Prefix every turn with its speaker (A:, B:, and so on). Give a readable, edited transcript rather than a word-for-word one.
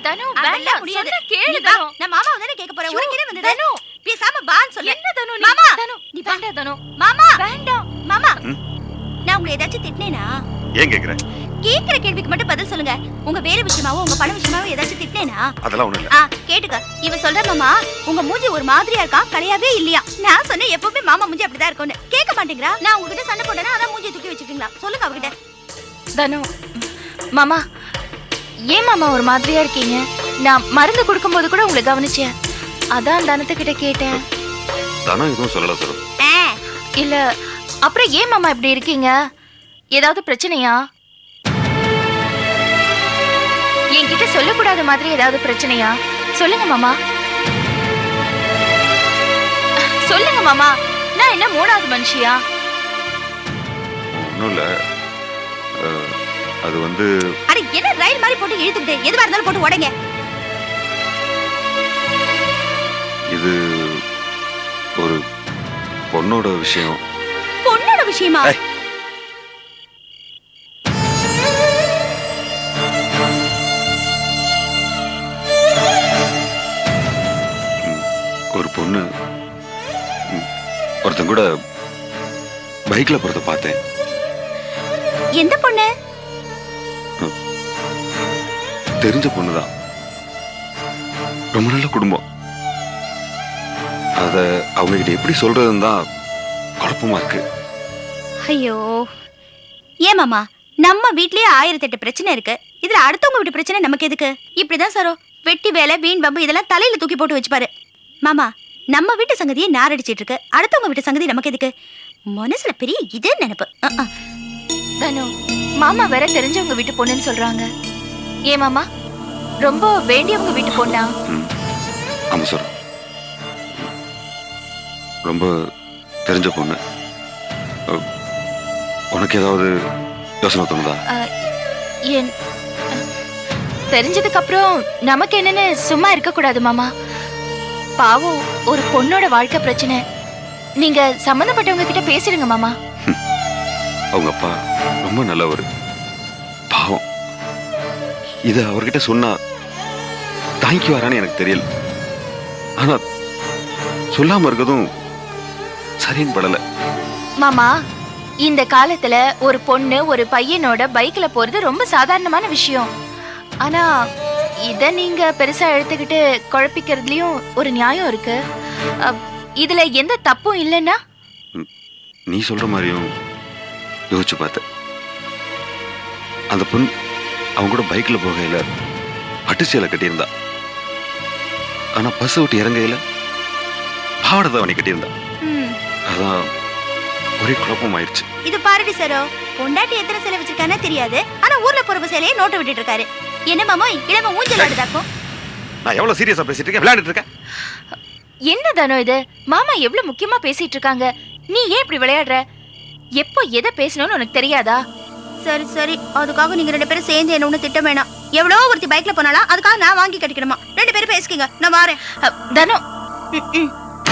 A: தனு வேண்டாம் முடியாது. கேளு தனு. நான் மாமாவை தானே கேட்க போறேன். உனக்கு என்ன வந்தது? தனு பேசாம பான்னு சொல்லு. என்ன தனு நீ? மாமா தனு நீ வேண்டாம் தனு. மாமா வேண்டாம். மாமா நான் உங்களை ஏதாச்சும் திட்டினேனா?
B: ஏன் கேக்குற?
A: கேக்குற கேள்விக்கு மட்டும் பதில் சொல்லுங்க. உங்க வேலை விஷயமாவோ உங்க பண விஷயமாவோ ஏதாச்சும் திட்டினேனா?
B: அதெல்லாம் ஒண்ணு இல்ல.
A: கேட்டுக்க. இவன் சொல்ற மாமா உங்க மூஞ்சி ஒரு மாதிரியா இருக்கா, கலையாவே இல்லையா. நான் சொன்னேன் எப்பவுமே மாமா மூஞ்சி அப்படிதான் இருக்கும்னு. கேட்க மாட்டேங்கிறா. நான் உங்ககிட்ட சண்டை போட்டேனா அதான் மூஞ்சி தூக்கி வச்சிருக்கீங்களா? சொல்லுங்க அவகிட்ட.
C: தனு மாமா ஏன் மாமா ஒரு மாதிரியா இருக்கீங்க? நான் மருந்து கொடுக்கும்போது கூட உங்களை கவனிச்சேன். அதான் தனத்துக்கிட்ட கேட்டேன்.
B: தனம் எதுவும் சொல்லல சார்.
C: இல்ல அப்புறம் ஏன் மாமா இப்படி இருக்கீங்க? ஏதாவது பிரச்சனையா? என்கிட்ட சொல்லக்கூடாத மாதிரி ஏதாவது பிரச்சனையா? சொல்லுங்க மாமா. சொல்லுங்க மாமா. நான் என்ன மூணாவது மனுஷியா?
B: ஒண்ணும் இல்ல. அது வந்து
A: அட என்ன ரயில் மாதிரி போட்டு இழுத்துக்கிட்டே எதுவா இருந்தாலும் போட்டு உடைங்க.
B: இது ஒரு பொண்ணோட விஷயம்.
A: பொண்ணோட விஷயமா?
B: ஒரு பொண்ணு ஒருத்தன் கூட பைக்ல போறத பார்த்தேன்.
A: எந்த பொண்ணு?
B: தெரிஞ்ச பொண்ணுதான். ரொம்ப நல்ல குடும்பம். அத அவங்க கிட்ட எப்படி சொல்றதுன்னு தான் குழப்பமா இருக்கு.
A: ஐயோ ஏன் மாமா, நம்ம வீட்லயே 1008 பிரச்சனை இருக்கு. இதுல அடுத்தவங்க வீட்டு பிரச்சனை நமக்கு எதுக்கு? இப்படிதான் சரோ வெட்டி வேலை வீண் பம்பு இதெல்லாம் தலையில தூக்கி போட்டு வச்சுப்பாரு. மாமா நம்ம வீட்டு சங்கதியை நாரடிச்சிட்டு இருக்கு, அடுத்தவங்க வீட்டு சங்கதி நமக்கு எதுக்கு? மனசுல பெரிய இதே நினைப்பு.
C: தனு மாமா வேற தெரிஞ்சவங்க வீட்டு பொண்ணுன்னு சொல்றாங்க. ஏன் மாமா ரொம்ப வேண்டியவங்க வீட்டு பொண்ணா?
B: ஆமா சார், ரொம்ப தெரிஞ்ச பொண்ணு. உனக்கு ஏதாவது யோசனை தோணுதா?
C: தெரிஞ்சதுக்கு அப்புறம் நமக்கு என்னன்னு சும்மா இருக்க கூடாது மாமா. பாவம் ஒரு பொண்ணோட வாழ்க்கை பிரச்சனை. நீங்க சம்பந்தப்பட்டவங்க கிட்ட பேசிடுங்க மாமா.
B: அவங்க அப்பா ரொம்ப நல்லவர். பாவம் இத அவர்கிட்ட சொன்னா தாங்கி வரான்னு எனக்கு தெரியல. ஆனா சொல்லாம இருக்கதும் சரின்னு படல.
C: மாமா இந்த காலத்துல ஒரு பொண்ணு ஒரு பையனோட பைக்ல போறது ரொம்ப சாதாரணமான விஷயம். ஆனா இத நீங்க பெருசா எடுத்துக்கிட்டு குழப்பிக்கிறதுலயும் ஒரு நியாயம் இருக்கு. இதுல எந்த தப்பும் இல்லைன்னா?
B: நீ சொல்ற மாதிரியும் யோசிச்சு பார்த்த. அந்த பொண்ணு அவங்க கூட பைக்ல போகையில பட்டு சேலை கட்டியிருந்தா. ஆனா பஸ் விட்டு இறங்கையில பாவாடை தாவணி கட்டியிருந்தா. அதான் ஒரே குழப்பம் ஆயிடுச்சு.
A: இது பாருடி சரோ, பொண்டாட்டி எத்தனை சேலை வச்சிருக்கானே தெரியாது, ஆனா ஊர்ல போற சேலையை நோட்டு விட்டுட்டு இருக்காரு. என்ன மாமா இளம ஊஞ்சல் ஆடுதாக்கும்?
B: நான் எவ்வளவு சீரியஸா பேசிட்டு இருக்கேன், விளையாடிட்டு இருக்கேன்.
C: என்ன தானோ இது? மாமா எவ்வளவு முக்கியமா பேசிட்டு இருக்காங்க, நீ ஏன் இப்படி விளையாடுற? எப்போ எதை பேசணும்னு உனக்கு தெரியாதா?
A: சரி சரி, அதுக்காக நீங்க 2 பேரும் சேர்ந்து என்ன ஒண்ணு திட்ட வேணாம். எவ்வளோ ஒருத்தி பைக்ல போனாலும் அதுக்காக நான் வாங்கி கட்டிக்கணுமா? 2 பேரும் பேசிக்கங்க, நான் வாரேன்.
C: தனு